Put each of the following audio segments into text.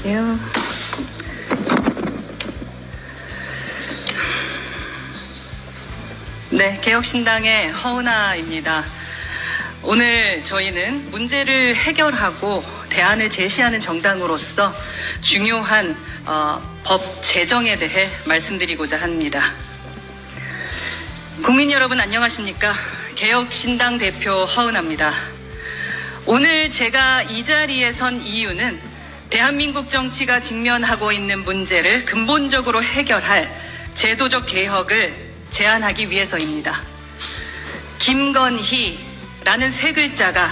안녕하세요. 네, 개혁신당의 허은하입니다. 오늘 저희는 문제를 해결하고 대안을 제시하는 정당으로서 중요한 법 제정에 대해 말씀드리고자 합니다. 국민 여러분 안녕하십니까? 개혁신당 대표 허은하입니다. 오늘 제가 이 자리에 선 이유는 대한민국 정치가 직면하고 있는 문제를 근본적으로 해결할 제도적 개혁을 제안하기 위해서입니다. 김건희라는 세 글자가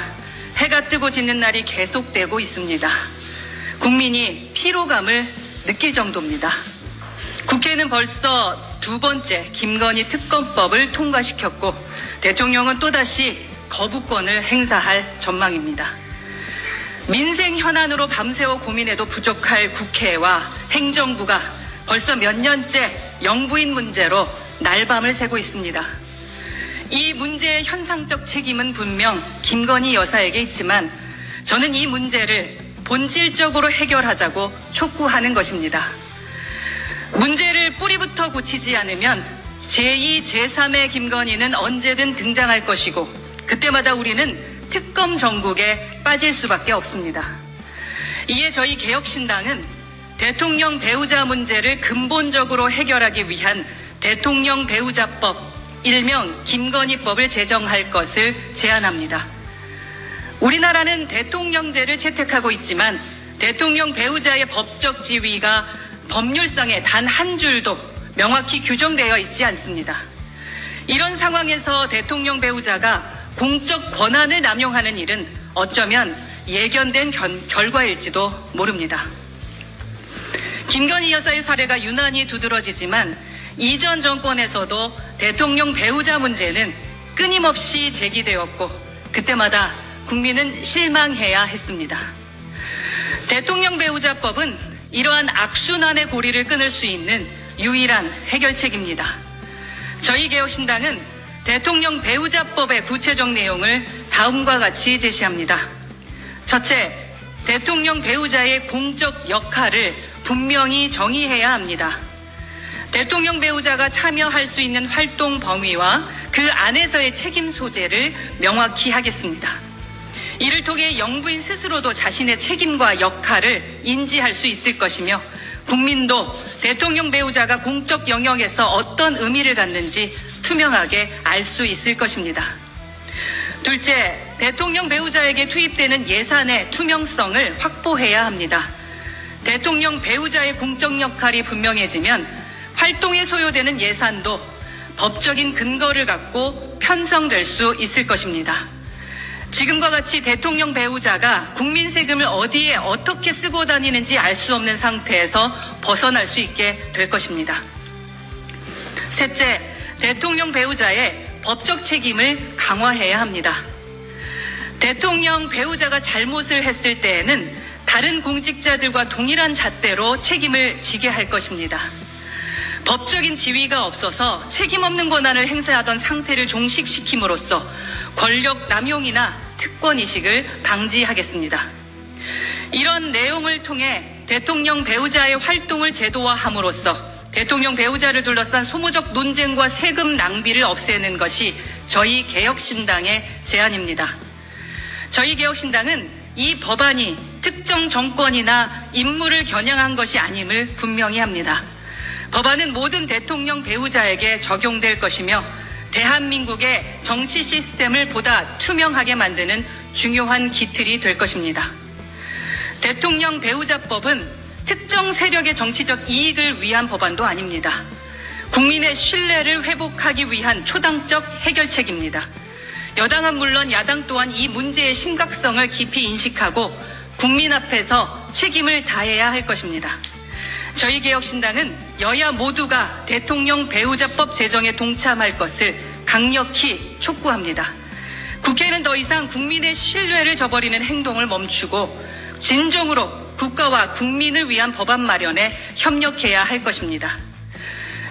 해가 뜨고 지는 날이 계속되고 있습니다. 국민이 피로감을 느낄 정도입니다. 국회는 벌써 두 번째 김건희 특검법을 통과시켰고 대통령은 또다시 거부권을 행사할 전망입니다. 민생 현안으로 밤새워 고민해도 부족할 국회와 행정부가 벌써 몇 년째 영부인 문제로 날밤을 새고 있습니다. 이 문제의 현상적 책임은 분명 김건희 여사에게 있지만 저는 이 문제를 본질적으로 해결하자고 촉구하는 것입니다. 문제를 뿌리부터 고치지 않으면 제2, 제3의 김건희는 언제든 등장할 것이고 그때마다 우리는 특검 정국에 빠질 수밖에 없습니다. 이에 저희 개혁신당은 대통령 배우자 문제를 근본적으로 해결하기 위한 대통령 배우자법, 일명 김건희법을 제정할 것을 제안합니다. 우리나라는 대통령제를 채택하고 있지만 대통령 배우자의 법적 지위가 법률상에 단 한 줄도 명확히 규정되어 있지 않습니다. 이런 상황에서 대통령 배우자가 공적 권한을 남용하는 일은 어쩌면 예견된 결과일지도 모릅니다. 김건희 여사의 사례가 유난히 두드러지지만 이전 정권에서도 대통령 배우자 문제는 끊임없이 제기되었고 그때마다 국민은 실망해야 했습니다. 대통령 배우자법은 이러한 악순환의 고리를 끊을 수 있는 유일한 해결책입니다. 저희 개혁신당은 대통령 배우자법의 구체적 내용을 다음과 같이 제시합니다. 첫째, 대통령 배우자의 공적 역할을 분명히 정의해야 합니다. 대통령 배우자가 참여할 수 있는 활동 범위와 그 안에서의 책임 소재를 명확히 하겠습니다. 이를 통해 영부인 스스로도 자신의 책임과 역할을 인지할 수 있을 것이며 국민도 대통령 배우자가 공적 영역에서 어떤 의미를 갖는지 투명하게 알 수 있을 것입니다. 둘째, 대통령 배우자에게 투입되는 예산의 투명성을 확보해야 합니다. 대통령 배우자의 공적 역할이 분명해지면 활동에 소요되는 예산도 법적인 근거를 갖고 편성될 수 있을 것입니다. 지금과 같이 대통령 배우자가 국민 세금을 어디에 어떻게 쓰고 다니는지 알 수 없는 상태에서 벗어날 수 있게 될 것입니다. 셋째, 대통령 배우자의 법적 책임을 강화해야 합니다. 대통령 배우자가 잘못을 했을 때에는 다른 공직자들과 동일한 잣대로 책임을 지게 할 것입니다. 법적인 지위가 없어서 책임 없는 권한을 행사하던 상태를 종식시킴으로써 권력 남용이나 특권의식을 방지하겠습니다. 이런 내용을 통해 대통령 배우자의 활동을 제도화함으로써 대통령 배우자를 둘러싼 소모적 논쟁과 세금 낭비를 없애는 것이 저희 개혁신당의 제안입니다. 저희 개혁신당은 이 법안이 특정 정권이나 인물을 겨냥한 것이 아님을 분명히 합니다. 법안은 모든 대통령 배우자에게 적용될 것이며 대한민국의 정치 시스템을 보다 투명하게 만드는 중요한 기틀이 될 것입니다. 대통령 배우자법은 특정 세력의 정치적 이익을 위한 법안도 아닙니다. 국민의 신뢰를 회복하기 위한 초당적 해결책입니다. 여당은 물론 야당 또한 이 문제의 심각성을 깊이 인식하고 국민 앞에서 책임을 다해야 할 것입니다. 저희 개혁신당은 여야 모두가 대통령 배우자법 제정에 동참할 것을 강력히 촉구합니다. 국회는 더 이상 국민의 신뢰를 저버리는 행동을 멈추고 진정으로 국가와 국민을 위한 법안 마련에 협력해야 할 것입니다.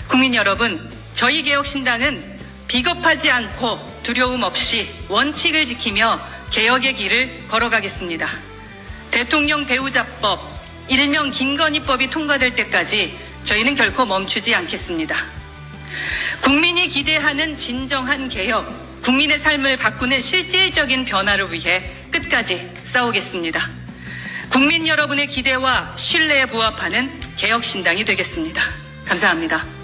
국민 여러분, 저희 개혁신당은 비겁하지 않고 두려움 없이 원칙을 지키며 개혁의 길을 걸어가겠습니다. 대통령 배우자법, 일명 김건희법이 통과될 때까지 저희는 결코 멈추지 않겠습니다. 국민이 기대하는 진정한 개혁, 국민의 삶을 바꾸는 실질적인 변화를 위해 끝까지 싸우겠습니다. 국민 여러분의 기대와 신뢰에 부합하는 개혁신당이 되겠습니다. 감사합니다.